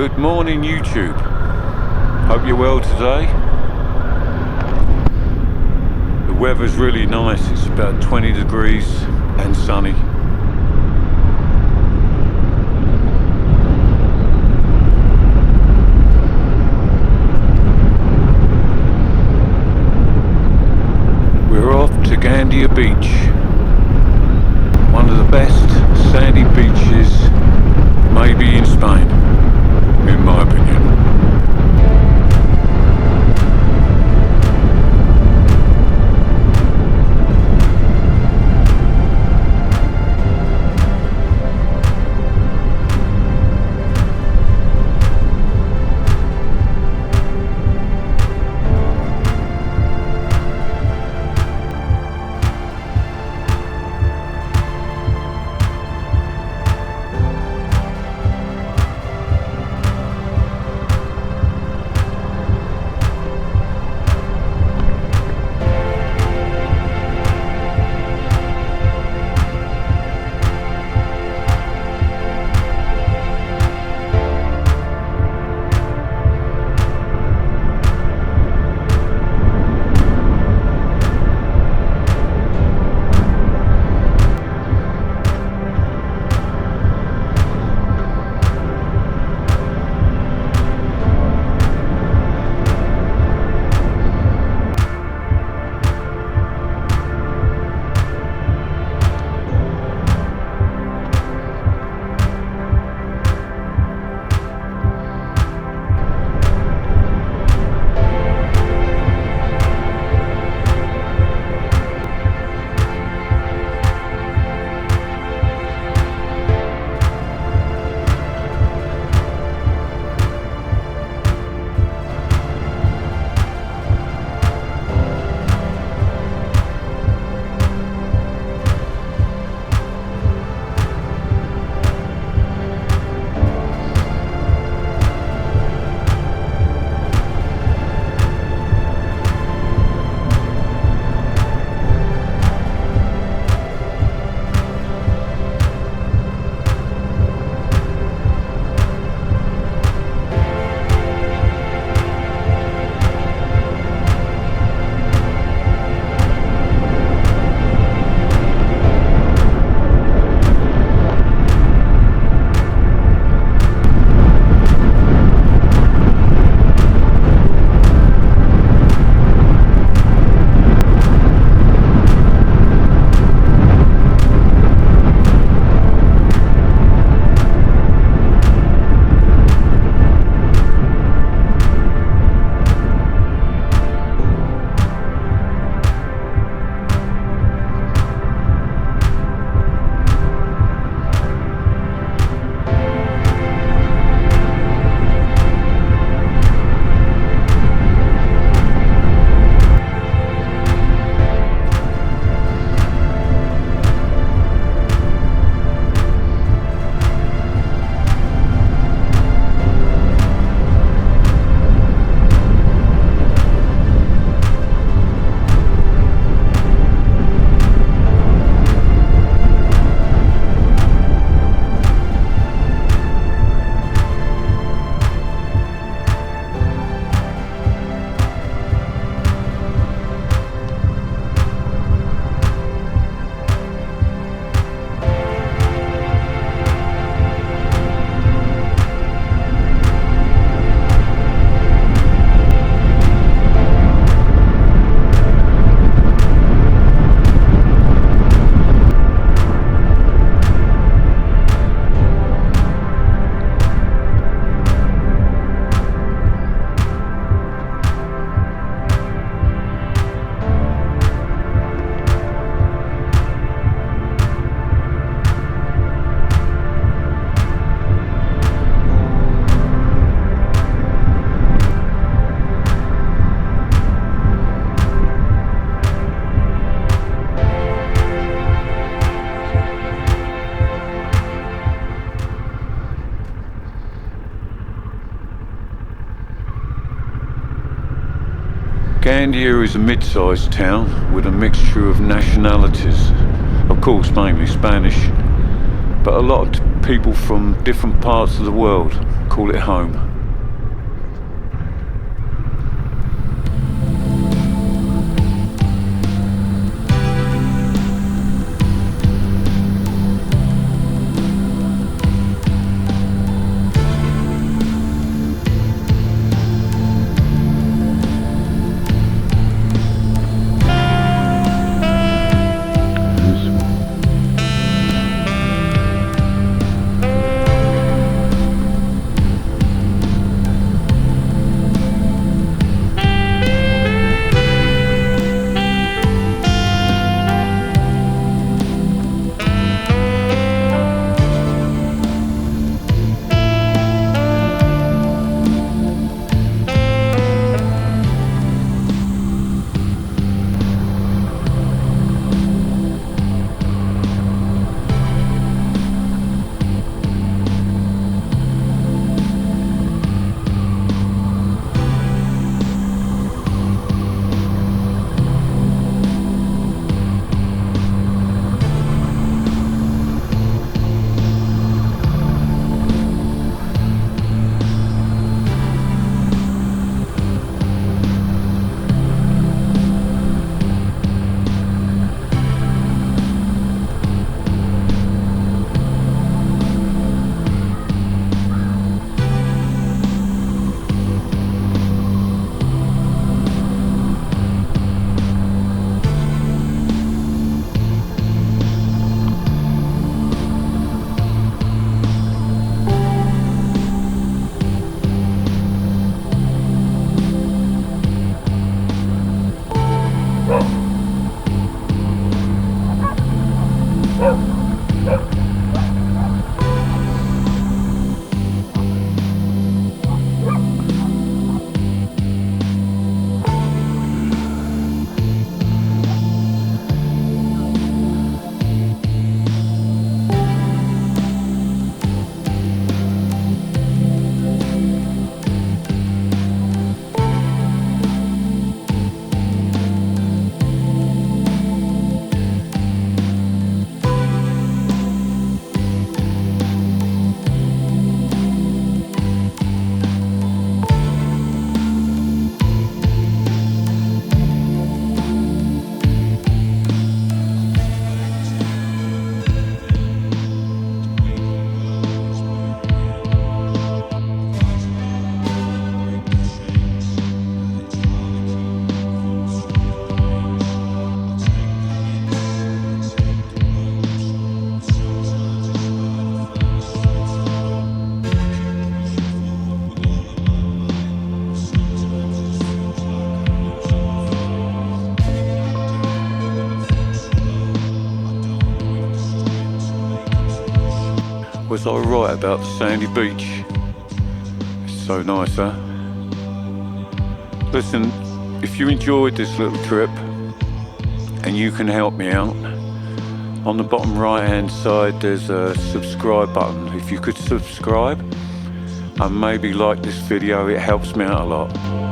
Good morning, YouTube. Hope you're well today. The weather's really nice. It's about 20 degrees and sunny. We're off to Gandia Beach, one of the best sandy beaches maybe in Spain, in my opinion. Gandia is a mid-sized town with a mixture of nationalities, of course mainly Spanish, but a lot of people from different parts of the world call it home. Was I right about the sandy beach? It's so nice, huh? Listen, if you enjoyed this little trip and you can help me out, on the bottom right hand side there's a subscribe button. If you could subscribe and maybe like this video, it helps me out a lot.